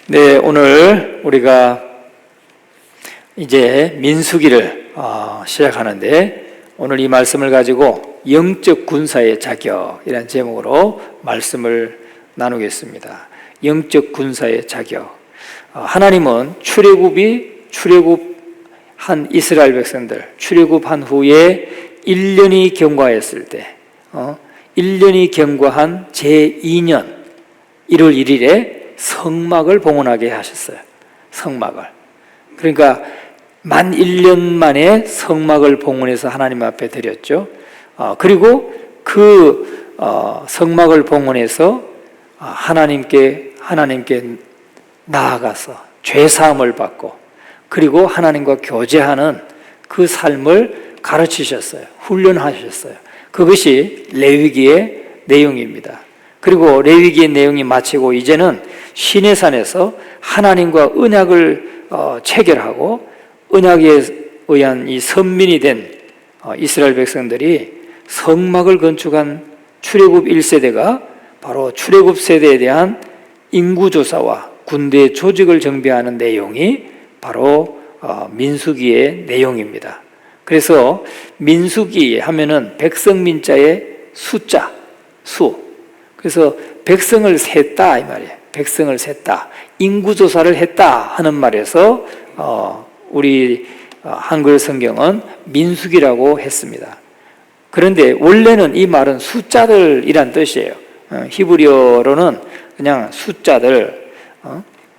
네, 오늘 우리가 이제 민수기를 시작하는데, 오늘 이 말씀을 가지고 영적 군사의 자격이라는 제목으로 말씀을 나누겠습니다. 영적 군사의 자격. 하나님은 출애굽한 이스라엘 백성들, 출애굽한 후에 1년이 경과했을 때, 1년이 경과한 제2년 1월 1일에 성막을 봉헌하게 하셨어요. 성막을. 그러니까 만 1년 만에 성막을 봉헌해서 하나님 앞에 드렸죠. 그리고 그 성막을 봉헌해서 하나님께 나아가서 죄사함을 받고, 그리고 하나님과 교제하는 그 삶을 가르치셨어요. 훈련하셨어요. 그것이 레위기의 내용입니다. 그리고 레위기의 내용이 마치고 이제는 시내산에서 하나님과 언약을 체결하고, 언약에 의한 이 선민이 된 이스라엘 백성들이 성막을 건축한 출애굽 1세대가 바로 출애굽 세대에 대한 인구조사와 군대 조직을 정비하는 내용이 바로 민수기의 내용입니다. 그래서 민수기 하면은 백성민자의 숫자, 수. 그래서 백성을 셌다 이 말이에요. 백성을 셌다, 인구조사를 했다 하는 말에서 우리 한글 성경은 민수기라고 했습니다. 그런데 원래는 이 말은 숫자들이란 뜻이에요. 히브리어로는 그냥 숫자들.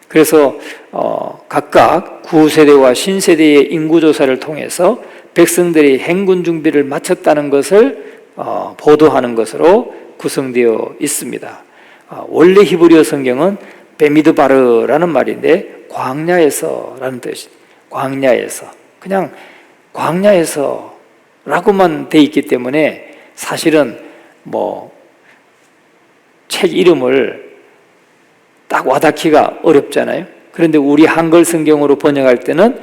그래서 각각 구세대와 신세대의 인구조사를 통해서 백성들이 행군 준비를 마쳤다는 것을 보도하는 것으로 구성되어 있습니다. 원래 히브리어 성경은 베미드바르라는 말인데 광야에서라는 뜻이, 광야에서, 그냥 광야에서 라고만 돼 있기 때문에 사실은 책 이름을 딱 와닿기가 어렵잖아요. 그런데 우리 한글 성경으로 번역할 때는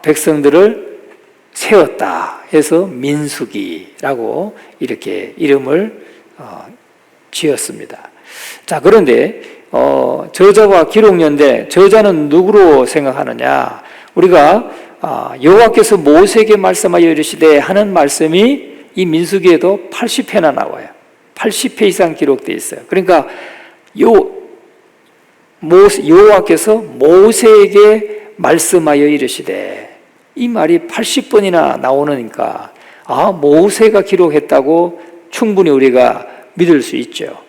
백성들을 세웠다 해서 민수기라고 이렇게 이름을 지었습니다. 자, 그런데 저자와 기록년대, 저자는 누구로 생각하느냐? 우리가 여호와께서 모세에게 말씀하여 이르시되 하는 말씀이 이 민수기에도 80회나 나와요. 80회 이상 기록되어 있어요. 그러니까 여호와께서 모세에게 말씀하여 이르시되, 이 말이 80번이나 나오니까 모세가 기록했다고 충분히 우리가 믿을 수 있죠.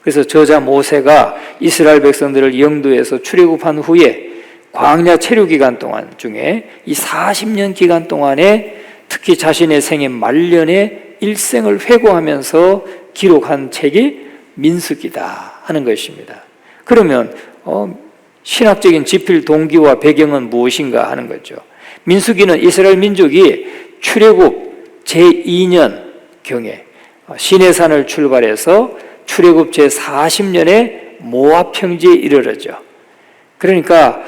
그래서 저자 모세가 이스라엘 백성들을 영도에서 출애굽한 후에 광야 체류 기간 동안 중에 이 40년 기간 동안에 특히 자신의 생애 말년에 일생을 회고하면서 기록한 책이 민수기다 하는 것입니다. 그러면 신학적인 지필 동기와 배경은 무엇인가 하는 거죠. 민수기는 이스라엘 민족이 출애굽 제2년 경에 시내산을 출발해서 출애굽 제40년에 모압 평지에 이르르죠. 그러니까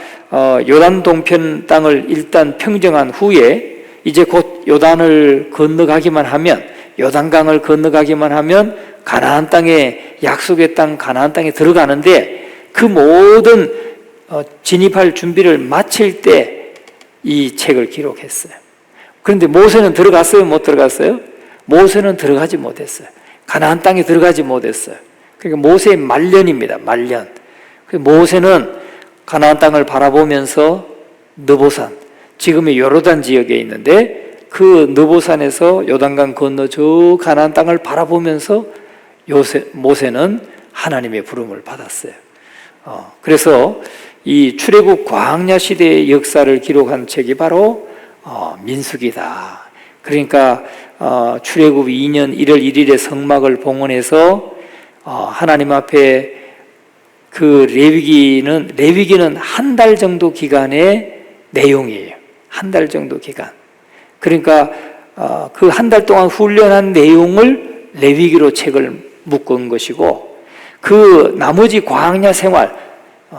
요단 동편 땅을 일단 평정한 후에 이제 곧 요단을 건너가기만 하면, 요단강을 건너가기만 하면 가나안 땅에, 약속의 땅 가나안 땅에 들어가는데, 그 모든 진입할 준비를 마칠 때 이 책을 기록했어요. 그런데 모세는 들어갔어요? 못 들어갔어요? 모세는 들어가지 못했어요. 가나안 땅에 들어가지 못했어요. 그러니까 모세의 말년입니다. 말년. 모세는 가나안 땅을 바라보면서 느보산, 지금의 요르단 지역에 있는데 그 느보산에서 요단강 건너 저 가나안 땅을 바라보면서 모세는 하나님의 부름을 받았어요. 그래서 이 출애굽 광야 시대의 역사를 기록한 책이 바로 민수기다. 그러니까 출애굽 2년 1월 1일에 성막을 봉헌해서 하나님 앞에 그 레위기는 한 달 정도 기간의 내용이에요. 한 달 정도 기간. 그러니까 그 한 달 동안 훈련한 내용을 레위기로 책을 묶은 것이고, 그 나머지 광야 생활,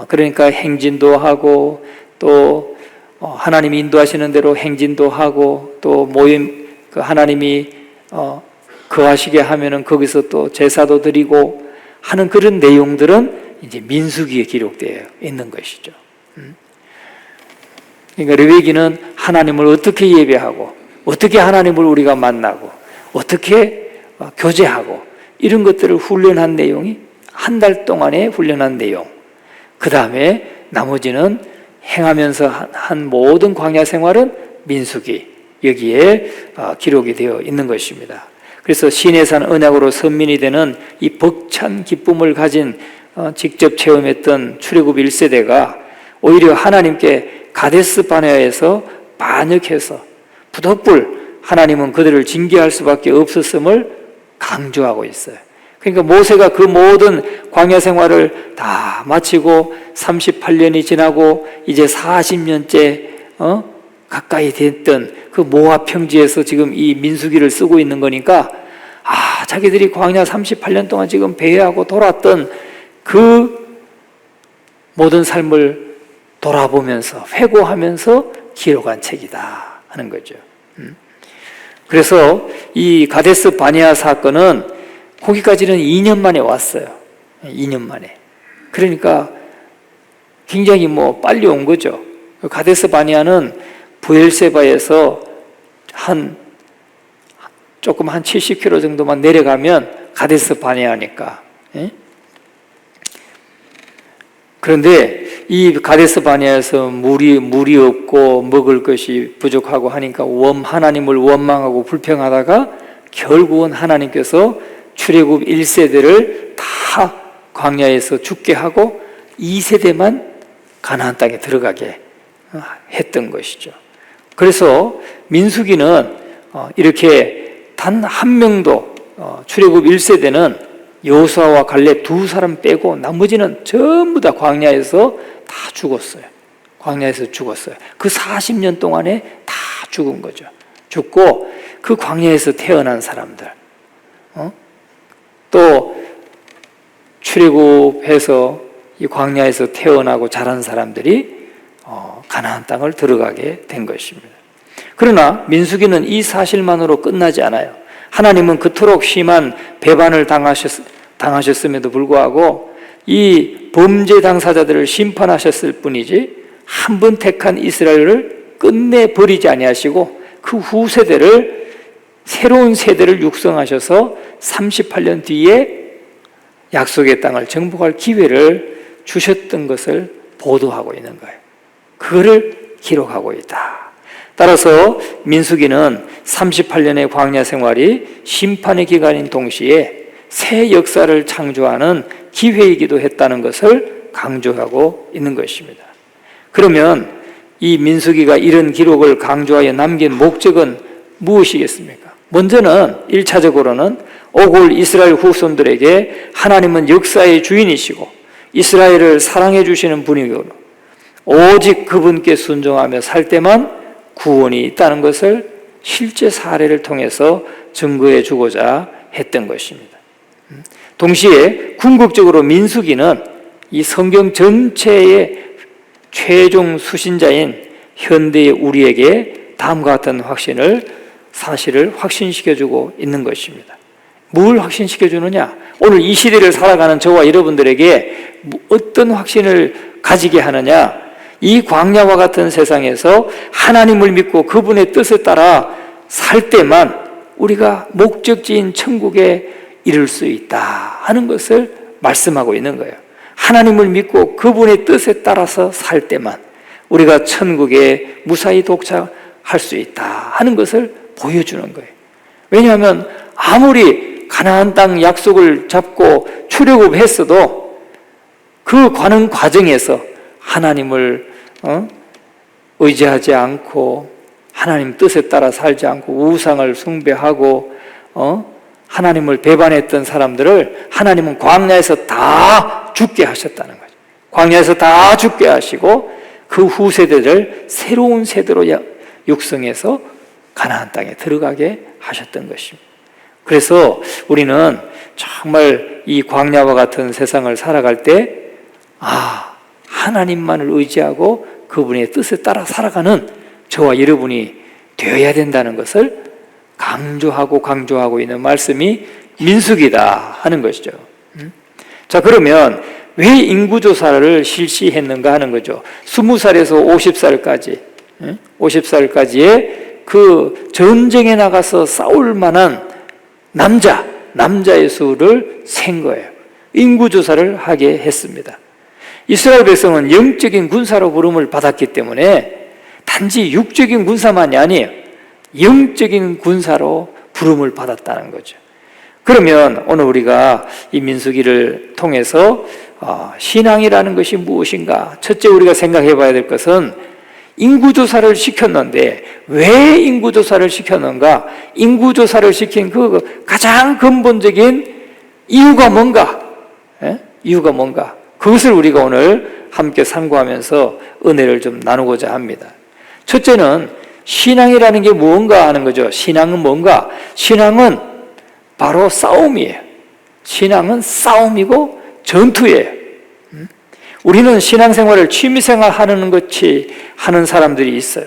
그러니까 행진도 하고, 또 하나님이 인도하시는 대로 행진도 하고, 또 모임, 그 하나님이 거하시게 하면은 거기서 또 제사도 드리고 하는 그런 내용들은 이제 민수기에 기록되어 있는 것이죠. 그러니까 레위기는 하나님을 어떻게 예배하고, 어떻게 하나님을 우리가 만나고, 어떻게 교제하고, 이런 것들을 훈련한 내용이 한 달 동안의 훈련한 내용, 그 다음에 나머지는 행하면서 한 모든 광야 생활은 민수기, 여기에 기록이 되어 있는 것입니다. 그래서 시내산 언약으로 선민이 되는 이 벅찬 기쁨을 가진 직접 체험했던 출애굽 1세대가 오히려 하나님께 가데스 바네아에서 반역해서 부득불 하나님은 그들을 징계할 수밖에 없었음을 강조하고 있어요. 그러니까 모세가 그 모든 광야 생활을 다 마치고 38년이 지나고 이제 40년째 가까이 됐던 그 모압 평지에서 지금 이 민수기를 쓰고 있는 거니까, 자기들이 광야 38년 동안 지금 배회하고 돌았던 그 모든 삶을 돌아보면서 회고하면서 기록한 책이다 하는 거죠. 그래서 이 가데스 바네아 사건은 거기까지는 2년 만에 왔어요. 2년 만에. 그러니까 굉장히 빨리 온 거죠. 가데스 바네아는 부엘세바에서 조금 한 70km 정도만 내려가면 가데스 바네아니까. 그런데 이 가데스 바네아에서 물이 없고 먹을 것이 부족하고 하니까 하나님을 원망하고 불평하다가 결국은 하나님께서 출애굽 1세대를 다 광야에서 죽게 하고 2세대만 가나안 땅에 들어가게 했던 것이죠. 그래서 민수기는 이렇게 단 한 명도 출애굽 1세대는 여호수아와 갈렙 두 사람 빼고 나머지는 전부 다 광야에서 다 죽었어요. 광야에서 죽었어요. 그 40년 동안에 다 죽은 거죠. 죽고 그 광야에서 태어난 사람들, 또 출애굽해서 이 광야에서 태어나고 자란 사람들이 가나안 땅을 들어가게 된 것입니다. 그러나 민수기는 이 사실만으로 끝나지 않아요. 하나님은 그토록 심한 배반을 당하셨음에도 불구하고 이 범죄 당사자들을 심판하셨을 뿐이지 한 번 택한 이스라엘을 끝내 버리지 아니하시고 그 후세대를, 새로운 세대를 육성하셔서 38년 뒤에 약속의 땅을 정복할 기회를 주셨던 것을 보도하고 있는 거예요. 그거를 기록하고 있다. 따라서 민수기는 38년의 광야 생활이 심판의 기간인 동시에 새 역사를 창조하는 기회이기도 했다는 것을 강조하고 있는 것입니다. 그러면 이 민수기가 이런 기록을 강조하여 남긴 목적은 무엇이겠습니까? 먼저는 1차적으로는 오골 이스라엘 후손들에게 하나님은 역사의 주인이시고 이스라엘을 사랑해 주시는 분이고 오직 그분께 순종하며 살 때만 구원이 있다는 것을 실제 사례를 통해서 증거해 주고자 했던 것입니다. 동시에 궁극적으로 민수기는 이 성경 전체의 최종 수신자인 현대의 우리에게 다음과 같은 사실을 확신시켜주고 있는 것입니다. 뭘 확신시켜주느냐? 오늘 이 시대를 살아가는 저와 여러분들에게 어떤 확신을 가지게 하느냐? 이 광야와 같은 세상에서 하나님을 믿고 그분의 뜻에 따라 살 때만 우리가 목적지인 천국에 이룰 수 있다 하는 것을 말씀하고 있는 거예요. 하나님을 믿고 그분의 뜻에 따라서 살 때만 우리가 천국에 무사히 도착할 수 있다 하는 것을 보여주는 거예요. 왜냐하면 아무리 가나안 땅 약속을 잡고 출애굽했어도 그 가는 과정에서 하나님을 의지하지 않고 하나님 뜻에 따라 살지 않고 우상을 숭배하고 하나님을 배반했던 사람들을 하나님은 광야에서 다 죽게 하셨다는 거죠. 광야에서 다 죽게 하시고 그 후세대를 새로운 세대로 육성해서 가나안 땅에 들어가게 하셨던 것입니다. 그래서 우리는 정말 이 광야와 같은 세상을 살아갈 때 하나님만을 의지하고 그분의 뜻에 따라 살아가는 저와 여러분이 되어야 된다는 것을 강조하고 있는 말씀이 민수기다 하는 것이죠. 자, 그러면 왜 인구조사를 실시했는가 하는 거죠. 20살에서 50살까지, 50살까지의 그 전쟁에 나가서 싸울 만한 남자의 수를 센 거예요. 인구조사를 하게 했습니다. 이스라엘 백성은 영적인 군사로 부름을 받았기 때문에 단지 육적인 군사만이 아니에요. 영적인 군사로 부름을 받았다는 거죠. 그러면 오늘 우리가 이 민수기를 통해서 신앙이라는 것이 무엇인가? 첫째 우리가 생각해 봐야 될 것은 인구조사를 시켰는데 왜 인구조사를 시켰는가? 인구조사를 시킨 그 가장 근본적인 이유가 뭔가? 이유가 뭔가? 그것을 우리가 오늘 함께 상고하면서 은혜를 좀 나누고자 합니다. 첫째는 신앙이라는 게 무언가 하는 거죠. 신앙은 뭔가? 신앙은 바로 싸움이에요. 신앙은 싸움이고 전투예요. 우리는 신앙생활을 취미생활 하는 것이 하는 사람들이 있어요.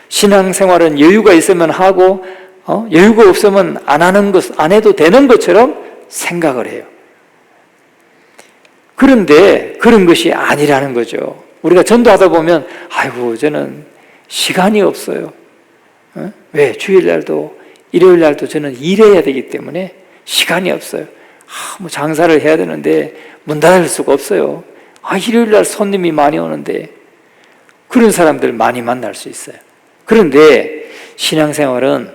신앙생활은 여유가 있으면 하고 여유가 없으면 안 해도 되는 것처럼 생각을 해요. 그런데 그런 것이 아니라는 거죠. 우리가 전도하다 보면 아이고 저는 시간이 없어요. 왜? 주일날도 일요일날도 저는 일해야 되기 때문에 시간이 없어요. 뭐 장사를 해야 되는데 문 닫을 수가 없어요. 일요일날 손님이 많이 오는데, 그런 사람들 많이 만날 수 있어요. 그런데 신앙생활은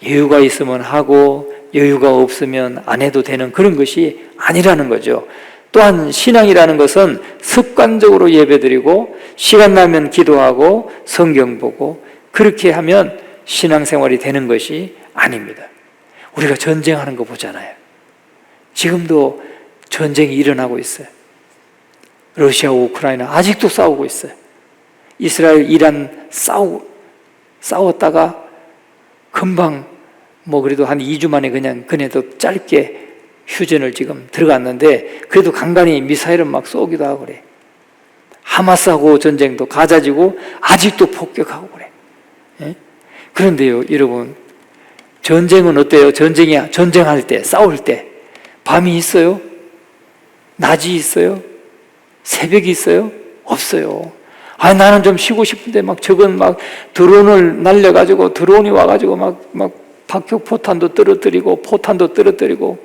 여유가 있으면 하고 여유가 없으면 안 해도 되는 그런 것이 아니라는 거죠. 또한 신앙이라는 것은 습관적으로 예배드리고 시간 나면 기도하고 성경 보고 그렇게 하면 신앙생활이 되는 것이 아닙니다. 우리가 전쟁하는 거 보잖아요. 지금도 전쟁이 일어나고 있어요. 러시아와 우크라이나 아직도 싸우고 있어요. 이스라엘, 이란 싸웠다가 금방 그래도 한 2주 만에 그네도 짧게 휴전을 지금 들어갔는데 그래도 간간히 미사일은 막 쏘기도 하고 그래. 하마스하고 전쟁도 가자지고 아직도 폭격하고 그래. 그런데요, 여러분, 전쟁은 어때요? 전쟁할 때, 싸울 때 밤이 있어요? 낮이 있어요? 새벽이 있어요? 없어요. 나는 좀 쉬고 싶은데 저건 드론을 날려가지고 드론이 와가지고 막 박격포탄도 떨어뜨리고 포탄도 떨어뜨리고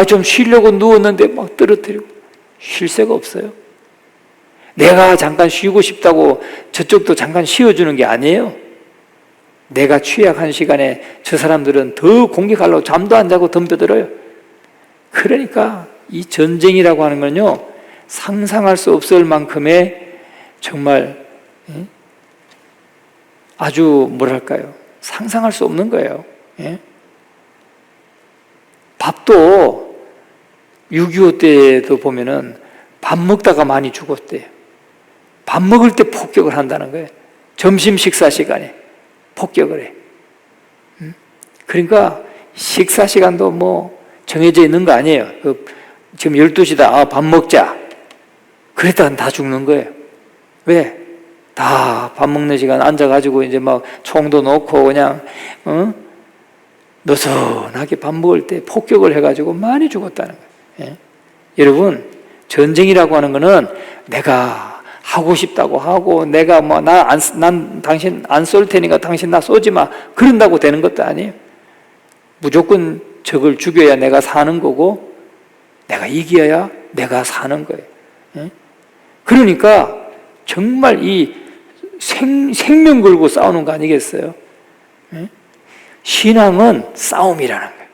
좀 쉬려고 누웠는데 막 떨어뜨리고 쉴 새가 없어요. 내가 잠깐 쉬고 싶다고 저쪽도 잠깐 쉬어주는 게 아니에요. 내가 취약한 시간에 저 사람들은 더 공격하려고 잠도 안 자고 덤벼들어요. 그러니까 이 전쟁이라고 하는 건요, 상상할 수 없을 만큼의 정말 아주 상상할 수 없는 거예요. 밥도 6.25 때도 보면은 밥 먹다가 많이 죽었대요. 밥 먹을 때 폭격을 한다는 거예요. 점심 식사 시간에 폭격을 해. 그러니까 식사 시간도 정해져 있는 거 아니에요. 지금 12시다. 밥 먹자. 그랬다가 다 죽는 거예요. 왜? 다 밥 먹는 시간 앉아가지고 이제 총도 놓고 그냥 느슨하게 밥 먹을 때 폭격을 해가지고 많이 죽었다는 거예요. 여러분, 전쟁이라고 하는 거는 내가 하고 싶다고 하고 내가 난 당신 안 쏠 테니까 당신 나 쏘지 마 그런다고 되는 것도 아니에요. 무조건 적을 죽여야 내가 사는 거고 내가 이겨야 내가 사는 거예요. 그러니까 정말 이 생명 걸고 싸우는 거 아니겠어요? 신앙은 싸움이라는 거예요.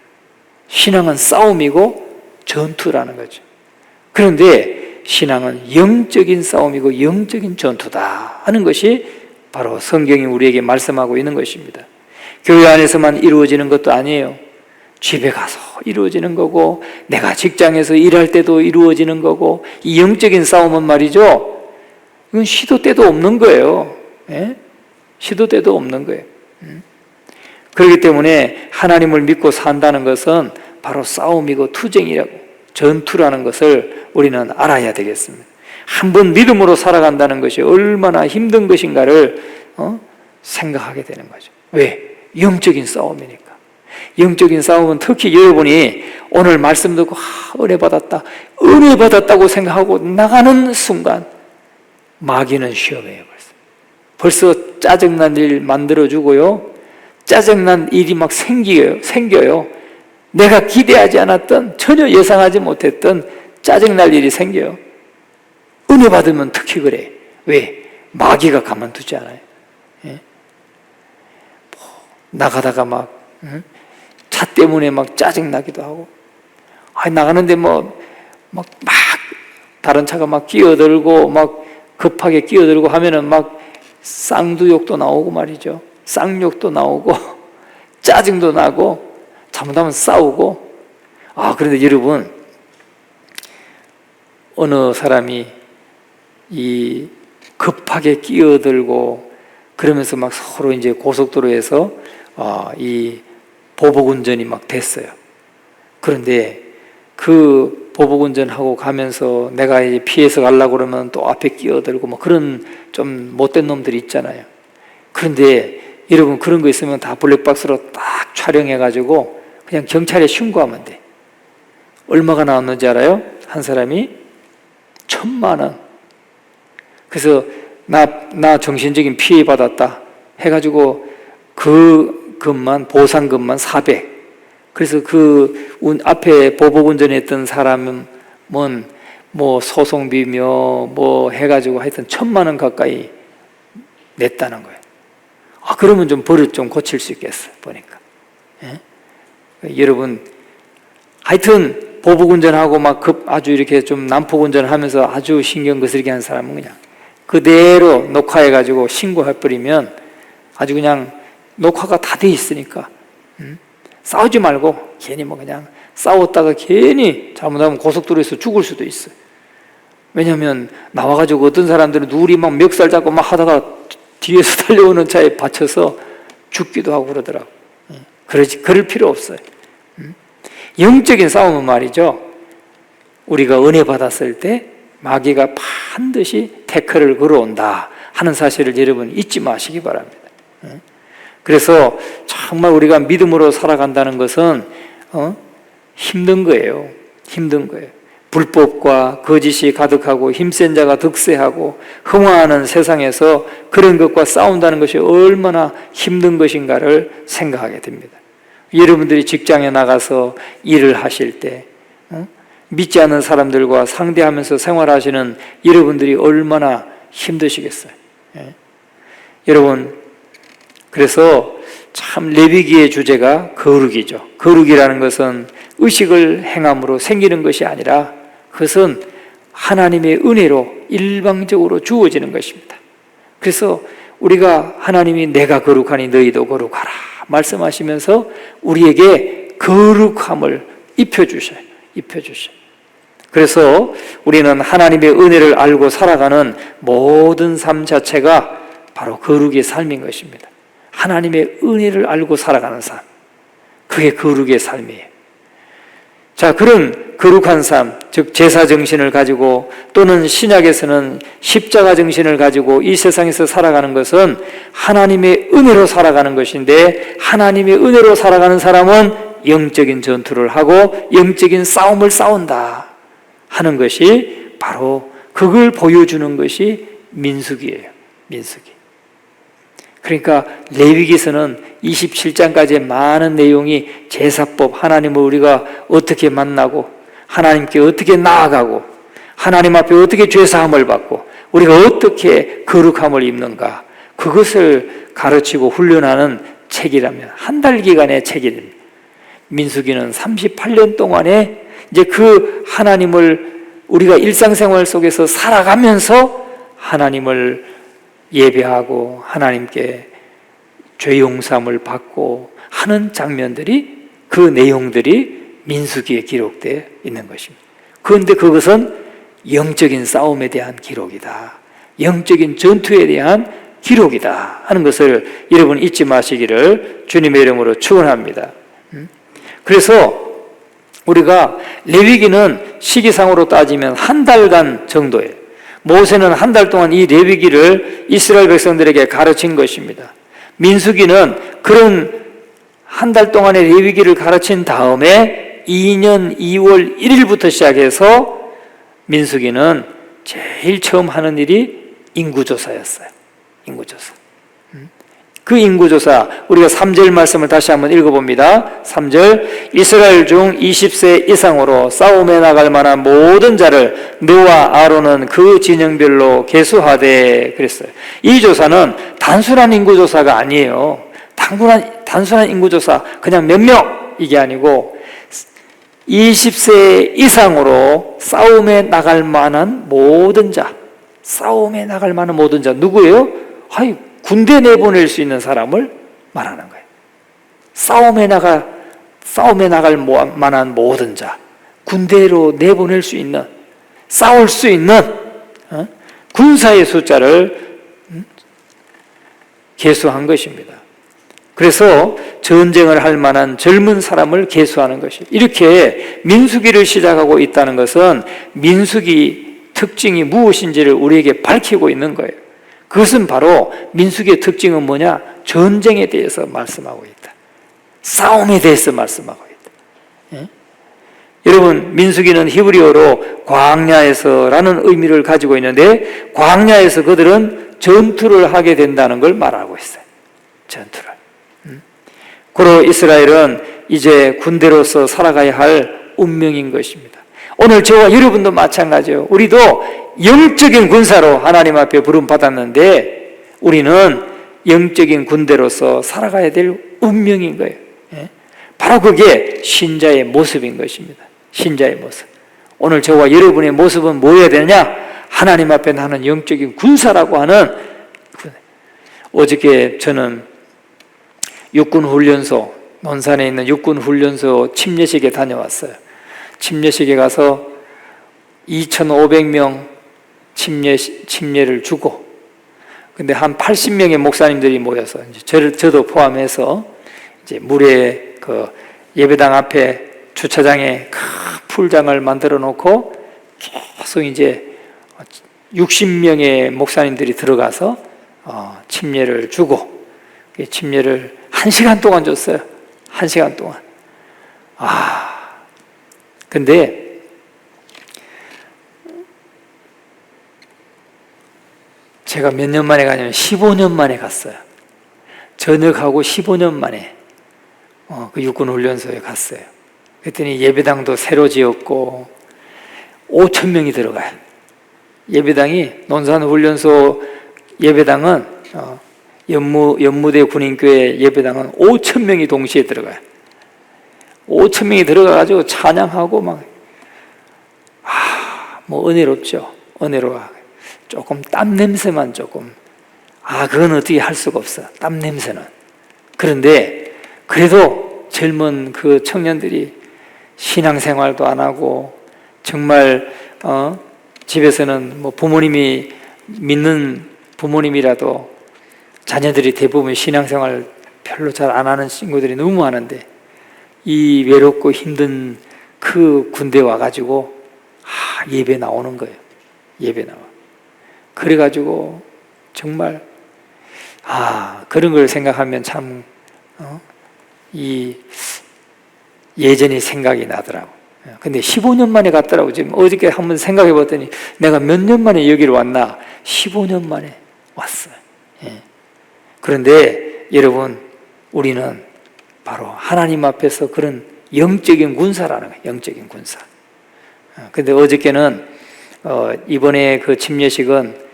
신앙은 싸움이고 전투라는 거죠. 그런데 신앙은 영적인 싸움이고 영적인 전투다 하는 것이 바로 성경이 우리에게 말씀하고 있는 것입니다. 교회 안에서만 이루어지는 것도 아니에요. 집에 가서 이루어지는 거고 내가 직장에서 일할 때도 이루어지는 거고 이 영적인 싸움은 말이죠, 이건 시도 때도 없는 거예요. 시도 때도 없는 거예요. 그렇기 때문에 하나님을 믿고 산다는 것은 바로 싸움이고 투쟁이라고, 전투라는 것을 우리는 알아야 되겠습니다. 한번 믿음으로 살아간다는 것이 얼마나 힘든 것인가를 생각하게 되는 거죠. 왜? 영적인 싸움이니까. 영적인 싸움은 특히 여러분이 오늘 말씀 듣고 은혜 받았다, 은혜 받았다고 생각하고 나가는 순간 마귀는 시험해요. 벌써 짜증난 일 만들어주고요, 짜증난 일이 막 생겨요. 내가 기대하지 않았던, 전혀 예상하지 못했던 짜증날 일이 생겨요. 은혜 받으면 특히 그래. 왜? 마귀가 가만두지 않아요. 예? 나가다가 막 차 때문에 막 짜증나기도 하고, 나가는데 막 다른 차가 막 끼어들고 막 급하게 끼어들고 하면은 막 쌍두욕도 나오고 말이죠. 쌍욕도 나오고 짜증도 나고 잘못하면 싸우고. 그런데 여러분, 어느 사람이 이 급하게 끼어들고 그러면서 막 서로 이제 고속도로에서 이 보복운전이 막 됐어요. 그런데 그 보복운전하고 가면서 내가 이제 피해서 가려고 그러면 또 앞에 끼어들고 뭐 그런 좀 못된 놈들이 있잖아요. 그런데 여러분, 그런 거 있으면 다 블랙박스로 딱 촬영해가지고 그냥 경찰에 신고하면 돼. 얼마가 나왔는지 알아요? 한 사람이 1,000만 원. 그래서 나 정신적인 피해 받았다 해가지고 그 금만, 보상금만 400. 그래서 그 앞에 보복운전했던 사람은 뭐 소송비며 뭐 해가지고 하여튼 1,000만 원 가까이 냈다는 거예요. 그러면 좀 버릇 좀 고칠 수 있겠어요, 보니까. 예? 여러분, 하여튼 보복운전하고 막 아주 이렇게 좀 난폭운전을 하면서 아주 신경 거슬리게 하는 사람은 그냥 그대로 녹화해가지고 신고해버리면 아주 그냥 녹화가 다 돼 있으니까 싸우지 말고 괜히 뭐 그냥 싸웠다가 괜히 잘못하면 고속도로에서 죽을 수도 있어요. 왜냐하면 나와가지고 어떤 사람들은 둘이 막 멱살 잡고 막 하다가 뒤에서 달려오는 차에 받쳐서 죽기도 하고 그러더라고. 그럴 필요 없어요. 영적인 싸움은 말이죠, 우리가 은혜 받았을 때 마귀가 반드시 태클을 걸어온다 하는 사실을 여러분 잊지 마시기 바랍니다. 그래서 정말 우리가 믿음으로 살아간다는 것은 힘든 거예요. 힘든 거예요. 불법과 거짓이 가득하고 힘센 자가 득세하고 흥황하는 세상에서 그런 것과 싸운다는 것이 얼마나 힘든 것인가를 생각하게 됩니다. 여러분들이 직장에 나가서 일을 하실 때 믿지 않는 사람들과 상대하면서 생활하시는 여러분들이 얼마나 힘드시겠어요. 여러분, 그래서 참 레위기의 주제가 거룩이죠. 거룩이라는 것은 의식을 행함으로 생기는 것이 아니라 그것은 하나님의 은혜로 일방적으로 주어지는 것입니다. 그래서 우리가 하나님이 내가 거룩하니 너희도 거룩하라 말씀하시면서 우리에게 거룩함을 입혀주셔요. 그래서 우리는 하나님의 은혜를 알고 살아가는 모든 삶 자체가 바로 거룩의 삶인 것입니다. 하나님의 은혜를 알고 살아가는 삶, 그게 거룩의 삶이에요. 자, 그런 거룩한 삶, 즉 제사 정신을 가지고 또는 신약에서는 십자가 정신을 가지고 이 세상에서 살아가는 것은 하나님의 은혜로 살아가는 것인데, 하나님의 은혜로 살아가는 사람은 영적인 전투를 하고 영적인 싸움을 싸운다 하는 것이 바로 그걸 보여주는 것이 민수기예요. 민수기. 그러니까 레위기서는 27장까지의 많은 내용이 제사법, 하나님을 우리가 어떻게 만나고 하나님께 어떻게 나아가고 하나님 앞에 어떻게 죄사함을 받고 우리가 어떻게 거룩함을 입는가, 그것을 가르치고 훈련하는 책이라면 한 달 기간의 책입니다. 민수기는 38년 동안에 이제 그 하나님을 우리가 일상생활 속에서 살아가면서 하나님을 예배하고 하나님께 죄 용서함을 받고 하는 장면들이, 그 내용들이 민수기에 기록되어 있는 것입니다. 그런데 그것은 영적인 싸움에 대한 기록이다, 영적인 전투에 대한 기록이다 하는 것을 여러분 잊지 마시기를 주님의 이름으로 축원합니다. 그래서 우리가 레위기는 시기상으로 따지면 한 달간 정도예요. 모세는 한 달 동안 이 레위기를 이스라엘 백성들에게 가르친 것입니다. 민수기는 그런 한 달 동안의 레위기를 가르친 다음에 2년 2월 1일부터 시작해서 민수기는 제일 처음 하는 일이 인구조사였어요. 인구조사. 그 인구조사, 우리가 3절 말씀을 다시 한번 읽어봅니다. 3절, 이스라엘 중 20세 이상으로 싸움에 나갈 만한 모든 자를 너와 아론은 그 진영별로 계수하되 그랬어요. 이 조사는 단순한 인구조사가 아니에요. 단순한 인구조사, 그냥 몇 명, 이게 아니고 20세 이상으로 싸움에 나갈 만한 모든 자, 싸움에 나갈 만한 모든 자, 누구예요? 군대 내보낼 수 있는 사람을 말하는 거예요. 싸움에 나갈 만한 모든 자, 군대로 내보낼 수 있는, 싸울 수 있는 군사의 숫자를 계수한 것입니다. 그래서 전쟁을 할 만한 젊은 사람을 계수하는 것이에요. 이렇게 민수기를 시작하고 있다는 것은 민수기 특징이 무엇인지를 우리에게 밝히고 있는 거예요. 그것은 바로 민수기의 특징은 뭐냐? 전쟁에 대해서 말씀하고 있다. 싸움에 대해서 말씀하고 있다. 예? 여러분, 민수기는 히브리어로 광야에서라는 의미를 가지고 있는데, 광야에서 그들은 전투를 하게 된다는 걸 말하고 있어요. 전투를. 그로 이스라엘은 이제 군대로서 살아가야 할 운명인 것입니다. 오늘 저와 여러분도 마찬가지예요. 우리도 영적인 군사로 하나님 앞에 부름받았는데 우리는 영적인 군대로서 살아가야 될 운명인 거예요. 바로 그게 신자의 모습인 것입니다. 신자의 모습. 오늘 저와 여러분의 모습은 뭐여야 되느냐? 하나님 앞에 나는 영적인 군사라고 하는. 어저께 저는 육군훈련소, 논산에 있는 육군훈련소 침례식에 다녀왔어요. 침례식에 가서 2,500명 침례를 주고, 근데 한 80명의 목사님들이 모여서 저도 포함해서 이제 물에 그 예배당 앞에 주차장에 큰 풀장을 만들어 놓고 계속 이제 60명의 목사님들이 들어가서 침례를 주고, 침례를 1시간 동안 줬어요. 1시간 동안. 근데 제가 몇 년 만에 가냐면 15년 만에 갔어요. 전역하고 15년 만에 그 육군훈련소에 갔어요. 그랬더니 예배당도 새로 지었고 5,000명이 들어가요. 예배당이, 논산훈련소 예배당은 연무대 군인교회 예배당은 5,000명이 동시에 들어가요. 5,000명이 들어가가지고 찬양하고 뭐 은혜롭죠. 은혜로워. 조금 땀 냄새만 조금. 그건 어떻게 할 수가 없어. 땀 냄새는. 그런데 그래도 젊은 그 청년들이 신앙생활도 안 하고 정말 집에서는 뭐 부모님이 믿는 부모님이라도 자녀들이 대부분 신앙생활 별로 잘 안 하는 친구들이 너무 많은데 이 외롭고 힘든 그 군대 와가지고 예배 나오는 거예요. 예배 나와. 그래가지고 정말 그런 걸 생각하면 참 이 예전이 생각이 나더라고. 근데 15년 만에 갔더라고. 지금 어저께 한번 생각해 봤더니 내가 몇 년 만에 여기를 왔나? 15년 만에 왔어요. 그런데 여러분, 우리는 바로 하나님 앞에서 그런 영적인 군사라는 거예요. 영적인 군사. 근데 어저께는 이번에 그 침례식은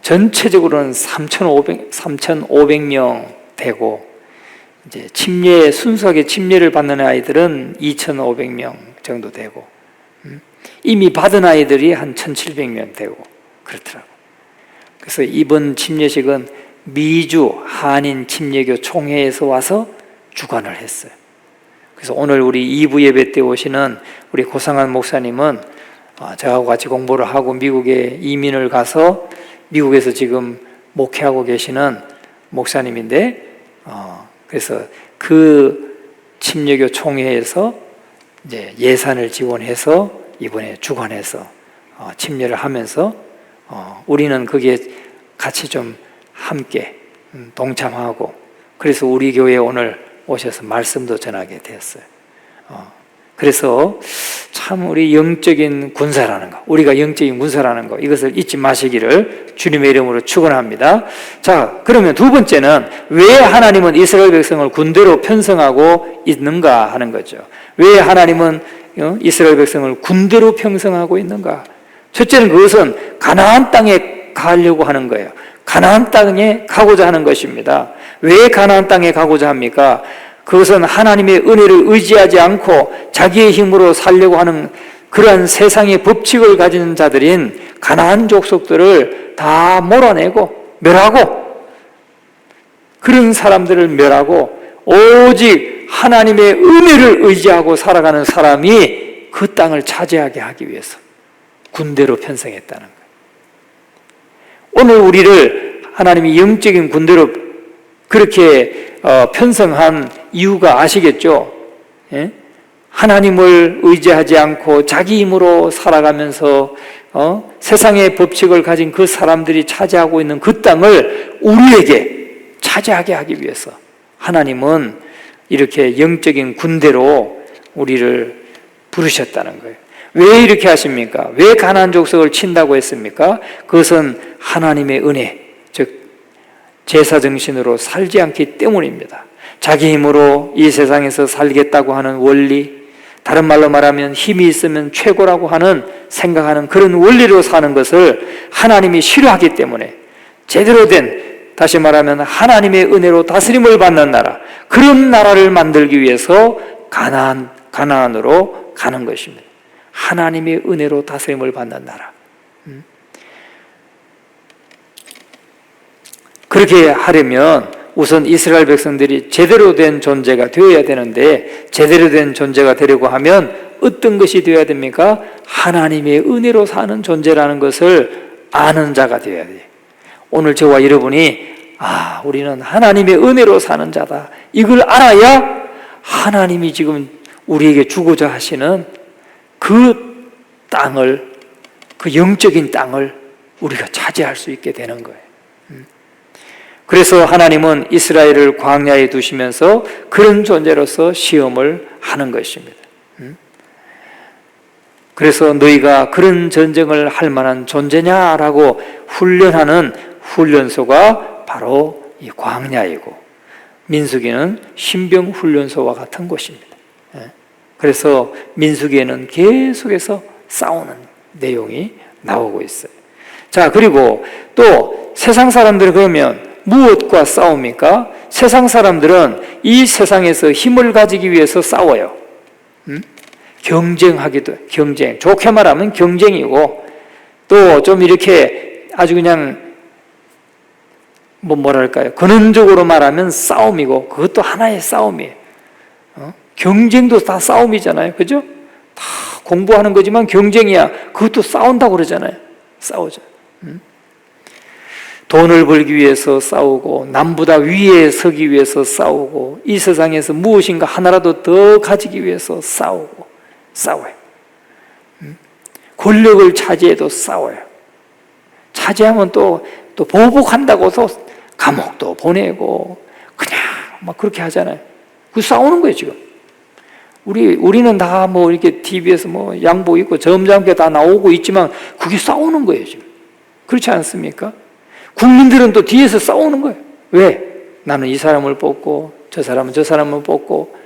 전체적으로는 3,500명 되고, 이제 순수하게 침례를 받는 아이들은 2,500명 정도 되고, 이미 받은 아이들이 한 1,700명 되고 그렇더라고. 그래서 이번 침례식은 미주 한인 침례교 총회에서 와서 주관을 했어요. 그래서 오늘 우리 2부 예배 때 오시는 우리 고상한 목사님은 저하고 같이 공부를 하고 미국에 이민을 가서 미국에서 지금 목회하고 계시는 목사님인데, 그래서 그 침례교 총회에서 이제 예산을 지원해서 이번에 주관해서 침례를 하면서 우리는 거기에 같이 좀 함께 동참하고, 그래서 우리 교회에 오늘 오셔서 말씀도 전하게 되었어요. 그래서 참 우리 영적인 군사라는 거, 우리가 영적인 군사라는 거, 이것을 잊지 마시기를 주님의 이름으로 축원합니다. 자, 그러면 두 번째는 왜 하나님은 이스라엘 백성을 군대로 편성하고 있는가 하는 거죠. 왜 하나님은 이스라엘 백성을 군대로 편성하고 있는가? 첫째는 그것은 가나안 땅에 가려고 하는 거예요. 가나안 땅에 가고자 하는 것입니다. 왜 가나안 땅에 가고자 합니까? 그것은 하나님의 은혜를 의지하지 않고 자기의 힘으로 살려고 하는 그러한 세상의 법칙을 가진 자들인 가나안 족속들을 다 몰아내고 멸하고, 그런 사람들을 멸하고 오직 하나님의 은혜를 의지하고 살아가는 사람이 그 땅을 차지하게 하기 위해서 군대로 편성했다는 거예요. 오늘 우리를 하나님이 영적인 군대로 그렇게 편성한 이유가 아시겠죠? 예? 하나님을 의지하지 않고 자기 힘으로 살아가면서 세상의 법칙을 가진 그 사람들이 차지하고 있는 그 땅을 우리에게 차지하게 하기 위해서 하나님은 이렇게 영적인 군대로 우리를 부르셨다는 거예요. 왜 이렇게 하십니까? 왜 가나안 족속을 친다고 했습니까? 그것은 하나님의 은혜, 즉 제사정신으로 살지 않기 때문입니다. 자기 힘으로 이 세상에서 살겠다고 하는 원리, 다른 말로 말하면 힘이 있으면 최고라고 하는 생각하는 그런 원리로 사는 것을 하나님이 싫어하기 때문에 제대로 된, 다시 말하면 하나님의 은혜로 다스림을 받는 나라, 그런 나라를 만들기 위해서 가나안으로 가는 것입니다. 하나님의 은혜로 다스림을 받는 나라. 그렇게 하려면 우선 이스라엘 백성들이 제대로 된 존재가 되어야 되는데, 제대로 된 존재가 되려고 하면 어떤 것이 되어야 됩니까? 하나님의 은혜로 사는 존재라는 것을 아는 자가 되어야 돼요. 오늘 저와 여러분이 우리는 하나님의 은혜로 사는 자다, 이걸 알아야 하나님이 지금 우리에게 주고자 하시는 그 땅을, 그 영적인 땅을 우리가 차지할 수 있게 되는 거예요. 그래서 하나님은 이스라엘을 광야에 두시면서 그런 존재로서 시험을 하는 것입니다. 그래서 너희가 그런 전쟁을 할 만한 존재냐라고 훈련하는 훈련소가 바로 이 광야이고, 민수기는 신병훈련소와 같은 곳입니다. 그래서 민수기에는 계속해서 싸우는 내용이 나오고 있어요. 자, 그리고 또 세상 사람들 그러면 무엇과 싸웁니까? 세상 사람들은 이 세상에서 힘을 가지기 위해서 싸워요. 경쟁하기도, 경쟁. 좋게 말하면 경쟁이고, 또 좀 이렇게 아주 그냥 뭐랄까요? 근원적으로 말하면 싸움이고, 그것도 하나의 싸움이에요. 경쟁도 다 싸움이잖아요. 그죠? 다 공부하는 거지만 경쟁이야. 그것도 싸운다고 그러잖아요. 싸우죠. 돈을 벌기 위해서 싸우고, 남보다 위에 서기 위해서 싸우고, 이 세상에서 무엇인가 하나라도 더 가지기 위해서 싸워요. 권력을 차지해도 싸워요. 차지하면 또 보복한다고 또 감옥도 보내고, 그냥 막 그렇게 하잖아요. 그 싸우는 거예요, 지금. 우리는 다 뭐 이렇게 TV에서 뭐 양복 입고 점잖게 다 나오고 있지만, 그게 싸우는 거예요, 지금. 그렇지 않습니까? 국민들은 또 뒤에서 싸우는 거예요. 왜? 나는 이 사람을 뽑고, 저 사람은 저 사람을 뽑고,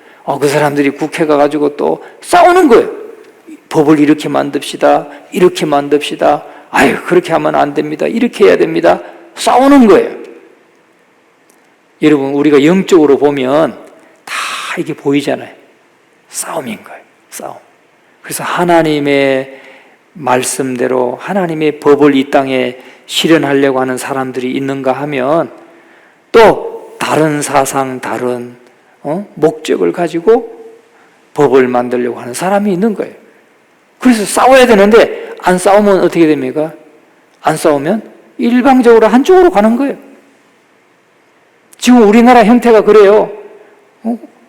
그 사람들이 국회 가가지고 또 싸우는 거예요. 법을 이렇게 만듭시다. 이렇게 만듭시다. 그렇게 하면 안 됩니다. 이렇게 해야 됩니다. 싸우는 거예요. 여러분, 우리가 영적으로 보면 다 이게 보이잖아요. 싸움인 거예요. 싸움. 그래서 하나님의 말씀대로 하나님의 법을 이 땅에 실현하려고 하는 사람들이 있는가 하면 또 다른 사상, 다른 목적을 가지고 법을 만들려고 하는 사람이 있는 거예요. 그래서 싸워야 되는데 안 싸우면 어떻게 됩니까? 안 싸우면 일방적으로 한쪽으로 가는 거예요. 지금 우리나라 형태가 그래요.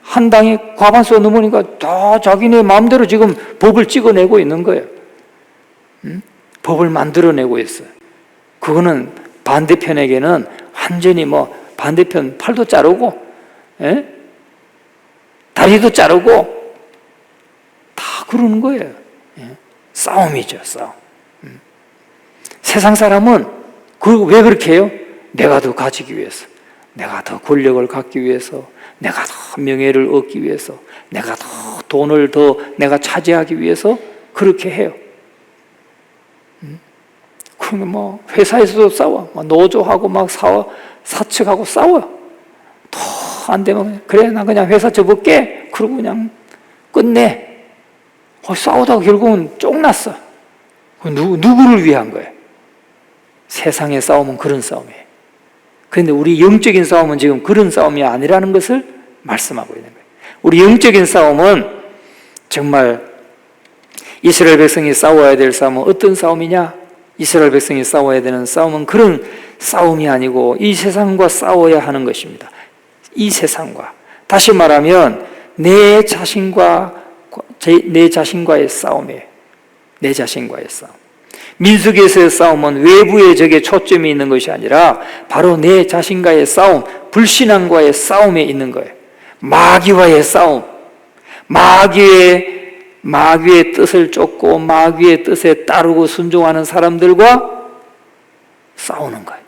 한 당이 과반수 넘으니까 다 자기네 마음대로 지금 법을 찍어내고 있는 거예요. 법을 만들어내고 있어요. 그거는 반대편에게는 완전히 반대편 팔도 자르고, 다리도 자르고, 다 그러는 거예요. 싸움이죠, 싸움. 세상 사람은 왜 그렇게 해요? 내가 더 가지기 위해서, 내가 더 권력을 갖기 위해서, 내가 더 명예를 얻기 위해서, 내가 더 돈을 더 내가 차지하기 위해서 그렇게 해요. 그러면 뭐 회사에서도 싸워, 노조하고 막 사측하고 싸워. 더 안 되면 그래 나 그냥 회사 접을게. 그러고 그냥 끝내. 싸우다가 결국은 쫑났어. 누구를 위한 거예요? 세상의 싸움은 그런 싸움이에요. 그런데 우리 영적인 싸움은 지금 그런 싸움이 아니라는 것을 말씀하고 있는 거예요. 우리 영적인 싸움은 정말 이스라엘 백성이 싸워야 될 싸움은 어떤 싸움이냐? 이스라엘 백성이 싸워야 되는 싸움은 그런 싸움이 아니고 이 세상과 싸워야 하는 것입니다. 이 세상과, 다시 말하면 내 자신과의 싸움이에요. 내 자신과의 싸움. 민수기에서의 싸움은 외부의 적에 초점이 있는 것이 아니라 바로 내 자신과의 싸움, 불신앙과의 싸움에 있는 거예요. 마귀와의 싸움, 마귀의 뜻을 쫓고 마귀의 뜻에 따르고 순종하는 사람들과 싸우는 거예요.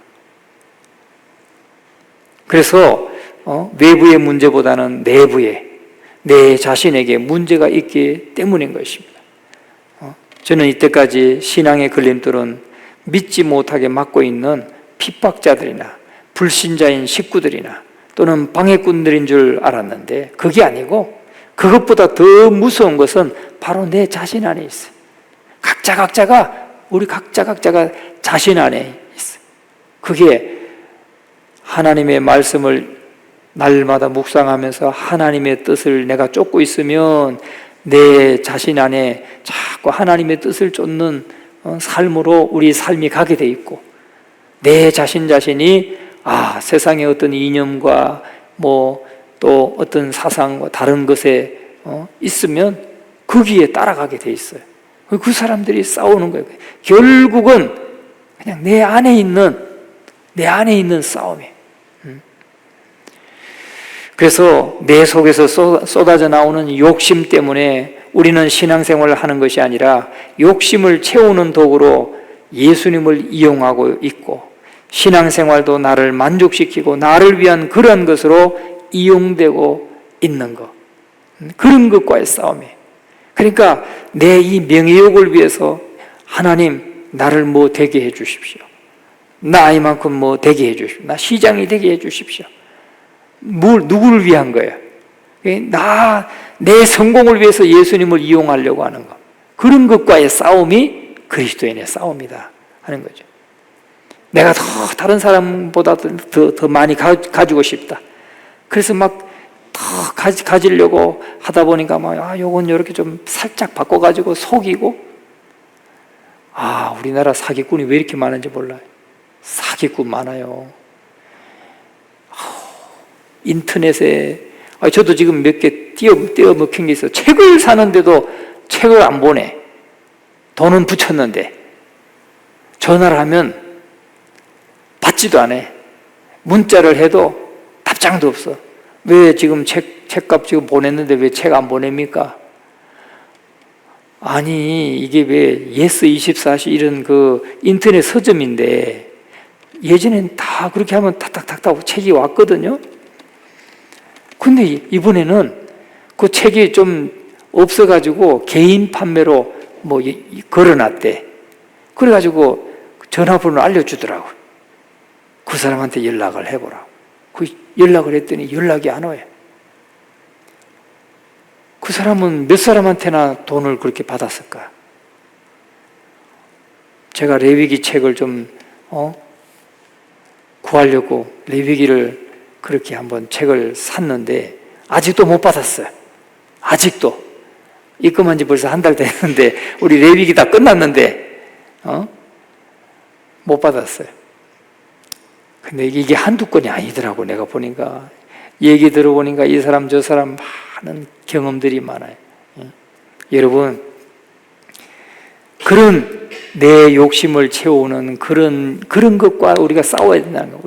그래서 외부의 문제보다는 내부에, 내 자신에게 문제가 있기 때문인 것입니다. 저는 이때까지 신앙의 걸림돌은 믿지 못하게 막고 있는 핍박자들이나 불신자인 식구들이나 또는 방해꾼들인 줄 알았는데 그게 아니고, 그것보다 더 무서운 것은 바로 내 자신 안에 있어요. 우리 각자가 자신 안에 있어요. 그게 하나님의 말씀을 날마다 묵상하면서 하나님의 뜻을 내가 쫓고 있으면 내 자신 안에 자꾸 하나님의 뜻을 쫓는 삶으로 우리 삶이 가게 돼 있고, 내 자신이 세상의 어떤 이념과 또 어떤 사상과 다른 것에 있으면 거기에 따라가게 돼 있어요. 그 사람들이 싸우는 거예요. 결국은 그냥 내 안에 있는 싸움이에요. 그래서 내 속에서 쏟아져 나오는 욕심 때문에 우리는 신앙생활을 하는 것이 아니라 욕심을 채우는 도구로 예수님을 이용하고 있고, 신앙생활도 나를 만족시키고 나를 위한 그런 것으로 이용되고 있는 것, 그런 것과의 싸움이에요. 그러니까 내 이 명예욕을 위해서 하나님 나를 되게 해 주십시오. 나 이만큼 되게 해 주십시오. 나 시장이 되게 해 주십시오. 누구를 위한 거예요? 내 성공을 위해서 예수님을 이용하려고 하는 것, 그런 것과의 싸움이 그리스도인의 싸움이다 하는 거죠. 내가 다른 사람보다 더 많이 가지고 싶다. 그래서 막 더 가지려고 하다 보니까 요건 이렇게 좀 살짝 바꿔가지고 속이고, 우리나라 사기꾼이 왜 이렇게 많은지 몰라요. 사기꾼 많아요. 인터넷에 저도 지금 몇 개 띄어 먹힌 게 있어요. 책을 사는데도 책을 안 보내. 돈은 붙였는데 전화를 하면 받지도 않아. 문자를 해도 답장도 없어. 왜 지금 책값 지금 보냈는데 왜 책 안 보냅니까? 아니, 이게 왜 예스24시 이런 그 인터넷 서점인데 예전엔 다 그렇게 하면 탁탁탁탁 책이 왔거든요. 근데 이번에는 그 책이 좀 없어가지고 개인 판매로 걸어놨대. 그래가지고 전화번호를 알려주더라고. 그 사람한테 연락을 해보라고. 그 연락을 했더니 연락이 안 와요. 그 사람은 몇 사람한테나 돈을 그렇게 받았을까? 제가 레위기 책을 좀 구하려고 레위기를 그렇게 한번 책을 샀는데 아직도 못 받았어요. 아직도. 입금한 지 벌써 한 달 됐는데 우리 레위기 다 끝났는데 못 받았어요. 근데 이게 한두 건이 아니더라고. 내가 보니까 얘기 들어보니까 이 사람 저 사람 많은 경험들이 많아요. 여러분, 그런 내 욕심을 채우는 그런 것과 우리가 싸워야 된다는 거.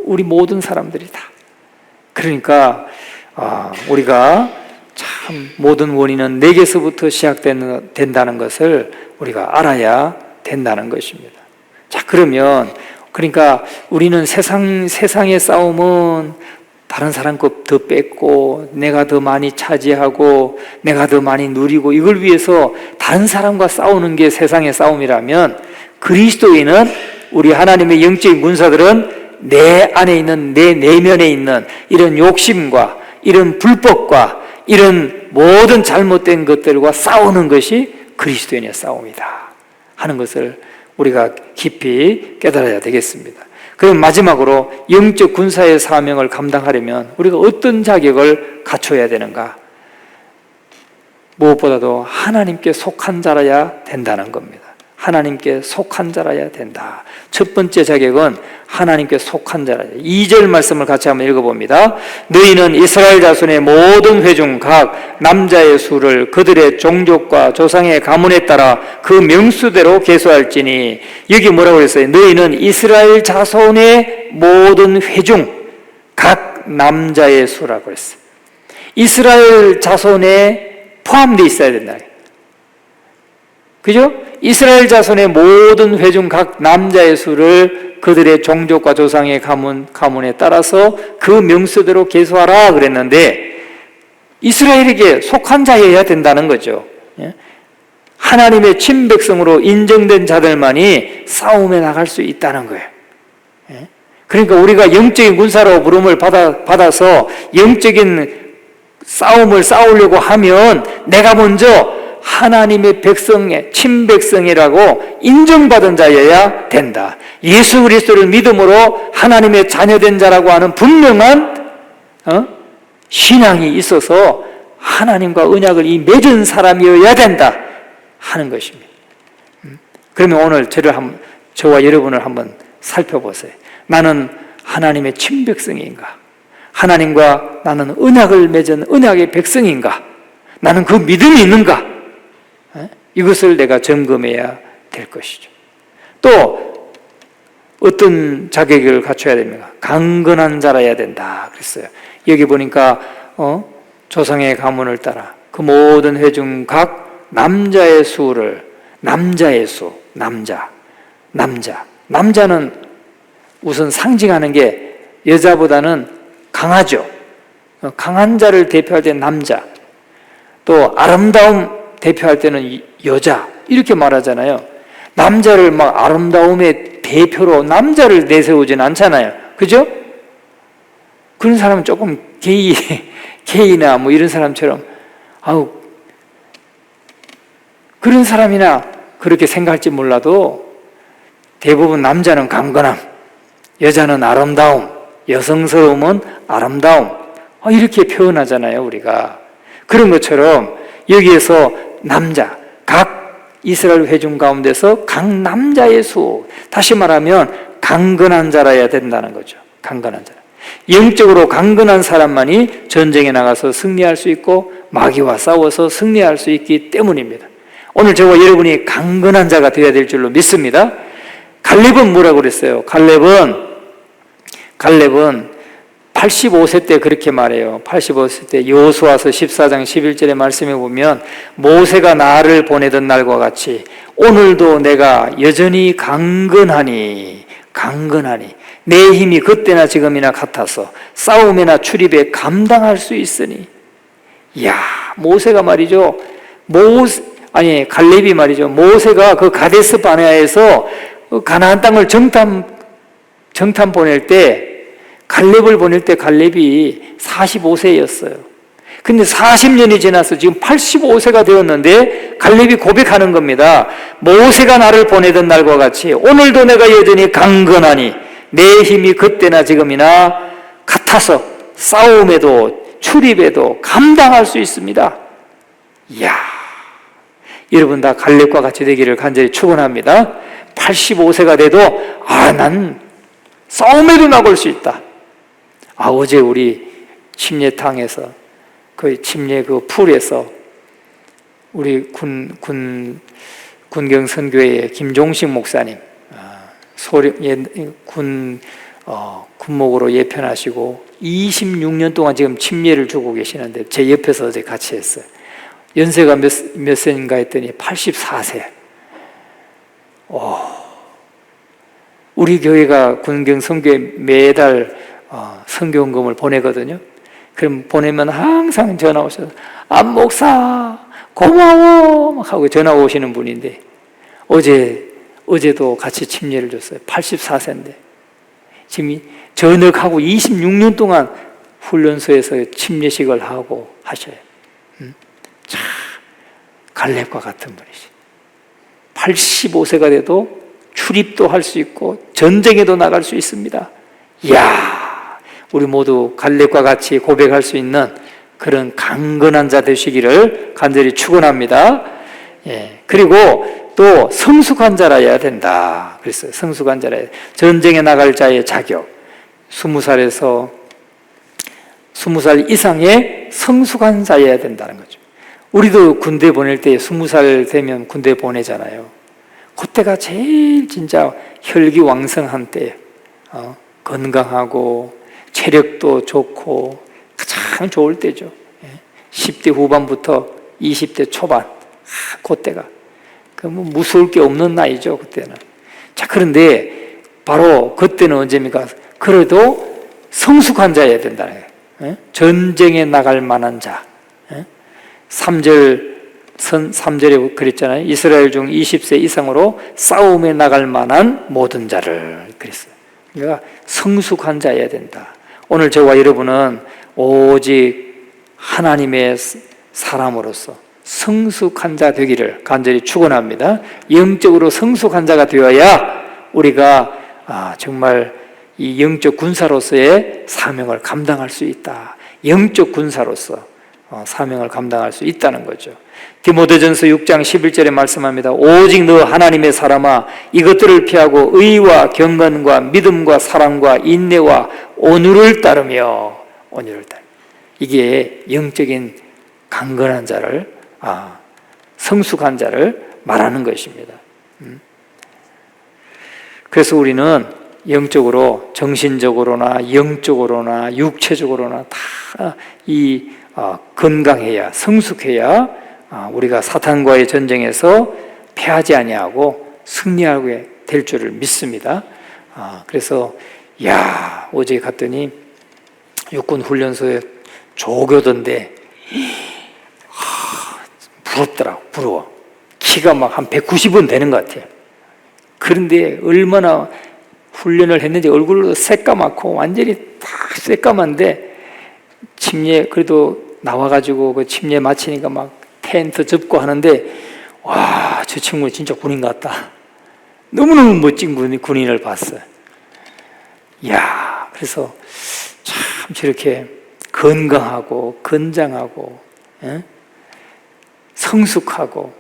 우리 모든 사람들이 다. 그러니까 우리가 참 모든 원인은 내게서부터 시작된다는 것을 우리가 알아야 된다는 것입니다. 자, 그러니까 우리는 세상의 싸움은 다른 사람 것 더 뺏고 내가 더 많이 차지하고 내가 더 많이 누리고 이걸 위해서 다른 사람과 싸우는 게 세상의 싸움이라면, 그리스도인은, 우리 하나님의 영적인 군사들은 내 안에 있는, 내 내면에 있는 이런 욕심과 이런 불법과 이런 모든 잘못된 것들과 싸우는 것이 그리스도인의 싸움이다 하는 것을 우리가 깊이 깨달아야 되겠습니다. 그럼 마지막으로 영적 군사의 사명을 감당하려면 우리가 어떤 자격을 갖춰야 되는가? 무엇보다도 하나님께 속한 자라야 된다는 겁니다. 하나님께 속한 자라야 된다. 첫 번째 자격은 하나님께 속한 자라야 된다. 2절 말씀을 같이 한번 읽어봅니다. 너희는 이스라엘 자손의 모든 회중 각 남자의 수를 그들의 종족과 조상의 가문에 따라 그 명수대로 계수할지니, 여기 뭐라고 그랬어요? 너희는 이스라엘 자손의 모든 회중 각 남자의 수라고 그랬어요. 이스라엘 자손에 포함되어 있어야 된다. 그죠? 이스라엘 자손의 모든 회중 각 남자의 수를 그들의 종족과 조상의 가문에 따라서 그 명수대로 계수하라 그랬는데, 이스라엘에게 속한 자여야 된다는 거죠. 하나님의 친백성으로 인정된 자들만이 싸움에 나갈 수 있다는 거예요. 그러니까 우리가 영적인 군사로 부름을 받아서 영적인 싸움을 싸우려고 하면 내가 먼저 하나님의 백성의 친백성이라고 인정받은 자여야 된다. 예수 그리스도를 믿음으로 하나님의 자녀된 자라고 하는 분명한 신앙이 있어서 하나님과 언약을 맺은 사람이어야 된다 하는 것입니다. 그러면 오늘 저와 여러분을 한번 살펴보세요. 나는 하나님의 친백성인가? 하나님과 나는 언약을 맺은 언약의 백성인가? 나는 그 믿음이 있는가? 이것을 내가 점검해야 될 것이죠. 또 어떤 자격을 갖춰야 됩니까? 강건한 자라야 된다 그랬어요. 여기 보니까 조상의 가문을 따라 그 모든 회중 각 남자의 수를, 남자의 수, 남자는 우선 상징하는 게 여자보다는 강하죠. 강한 자를 대표할 때 남자, 또 아름다움 대표할 때는 여자, 이렇게 말하잖아요. 남자를 막 아름다움의 대표로 남자를 내세우진 않잖아요. 그죠? 그런 사람은 조금 게이나 뭐 이런 사람처럼, 그런 사람이나 그렇게 생각할지 몰라도 대부분 남자는 강건함, 여자는 아름다움, 여성스러움은 아름다움, 이렇게 표현하잖아요, 우리가. 그런 것처럼 여기에서 남자, 각 이스라엘 회중 가운데서 각 남자의 수, 다시 말하면 강건한 자라야 된다는 거죠. 강건한 자. 영적으로 강건한 사람만이 전쟁에 나가서 승리할 수 있고 마귀와 싸워서 승리할 수 있기 때문입니다. 오늘 저와 여러분이 강건한 자가 되어야 될 줄로 믿습니다. 갈렙은 뭐라고 그랬어요? 갈렙은 85세 때 그렇게 말해요. 85세 때 여호수아서 14장 11절의 말씀에 보면 모세가 나를 보내던 날과 같이 오늘도 내가 여전히 강건하니 내 힘이 그때나 지금이나 같아서 싸움이나 출입에 감당할 수 있으니. 이야, 모세가 말이죠. 갈렙이 말이죠. 모세가 그 가데스 바네아에서 가나안 땅을 정탐 보낼 때, 갈렙을 보낼 때 갈렙이 45세였어요. 근데 40년이 지나서 지금 85세가 되었는데 갈렙이 고백하는 겁니다. 모세가 나를 보내던 날과 같이 오늘도 내가 여전히 강건하니 내 힘이 그때나 지금이나 같아서 싸움에도 출입에도 감당할 수 있습니다. 이야, 여러분 다 갈렙과 같이 되기를 간절히 축원합니다. 85세가 돼도 난 싸움에도 나갈 수 있다. 어제 우리 침례탕에서 침례 풀에서 우리 군경선교회의 김종식 목사님 군목으로 예편하시고 26년 동안 지금 침례를 주고 계시는데 제 옆에서 어제 같이 했어요. 연세가 몇 세인가 했더니 84세. 우리 교회가 군경 선교에 매달 선교원금을 보내거든요. 그럼 보내면 항상 전화 오셔서 안 목사 고마워 막 하고 전화 오시는 분인데 어제도 같이 침례를 줬어요. 84세인데 지금 전역하고 26년 동안 훈련소에서 침례식을 하고 하셔요. 참 갈렙과 같은 분이시. 85세가 돼도 출입도 할 수 있고 전쟁에도 나갈 수 있습니다. 이야, 우리 모두 갈렙과 같이 고백할 수 있는 그런 강건한 자 되시기를 간절히 축원합니다. 예, 그리고 또 성숙한 자라야 된다. 그랬어요. 성숙한 자라야 돼. 전쟁에 나갈 자의 자격. 20살 이상의 성숙한 자여야 된다는 거죠. 우리도 군대 보낼 때 20살 되면 군대 보내잖아요. 그때가 제일 진짜 혈기왕성한 때, 건강하고 체력도 좋고 가장 좋을 때죠. 10대 후반부터 20대 초반, 그때가 무서울 게 없는 나이죠. 그때는. 자, 그런데 바로 그때는 언제입니까? 그래도 성숙한 자여야 된다는 거예요. 전쟁에 나갈 만한 자. 3절에 그랬잖아요. 이스라엘 중 20세 이상으로 싸움에 나갈 만한 모든 자를 그랬어요. 그러니까 성숙한 자여야 된다. 오늘 저와 여러분은 오직 하나님의 사람으로서 성숙한 자 되기를 간절히 축원합니다. 영적으로 성숙한 자가 되어야 우리가 정말 이 영적 군사로서의 사명을 감당할 수 있다. 영적 군사로서 사명을 감당할 수 있다는 거죠. 디모데전서 6장 11절에 말씀합니다. 오직 너 하나님의 사람아 이것들을 피하고 의와 경건과 믿음과 사랑과 인내와 온유를 따르며 이게 영적인 강건한 자를 성숙한 자를 말하는 것입니다. 그래서 우리는 영적으로 정신적으로나 영적으로나 육체적으로나 다 이 건강해야 성숙해야 우리가 사탄과의 전쟁에서 패하지 아니하고 승리하게 될 줄을 믿습니다. 그래서 어제 갔더니 육군 훈련소에 조교던데 부럽더라고. 부러워. 키가 막 한 190은 되는 것 같아요. 그런데 얼마나 훈련을 했는지 얼굴도 새까맣고 완전히 다 새까만데 침례 그래도 나와가지고 그 침례 마치니까 막 텐트 접고 하는데 와, 저 친구 진짜 군인 같다. 너무너무 멋진 군인을 봤어요. 그래서 참 저렇게 건강하고 건장하고 성숙하고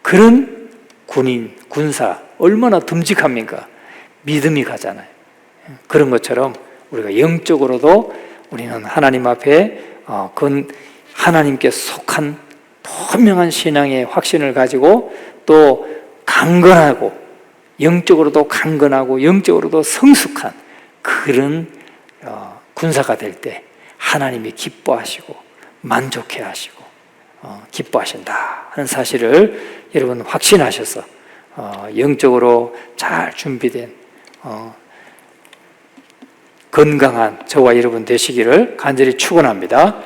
그런 군인, 군사 얼마나 듬직합니까? 믿음이 가잖아요. 그런 것처럼 우리가 영적으로도 우리는 하나님 앞에 하나님께 속한 분명한 신앙의 확신을 가지고 또 강건하고 영적으로도 강건하고 영적으로도 성숙한 그런 군사가 될 때 하나님이 기뻐하시고 만족해 하시고 기뻐하신다 하는 사실을 여러분 확신하셔서 영적으로 잘 준비된 건강한 저와 여러분 되시기를 간절히 축원합니다.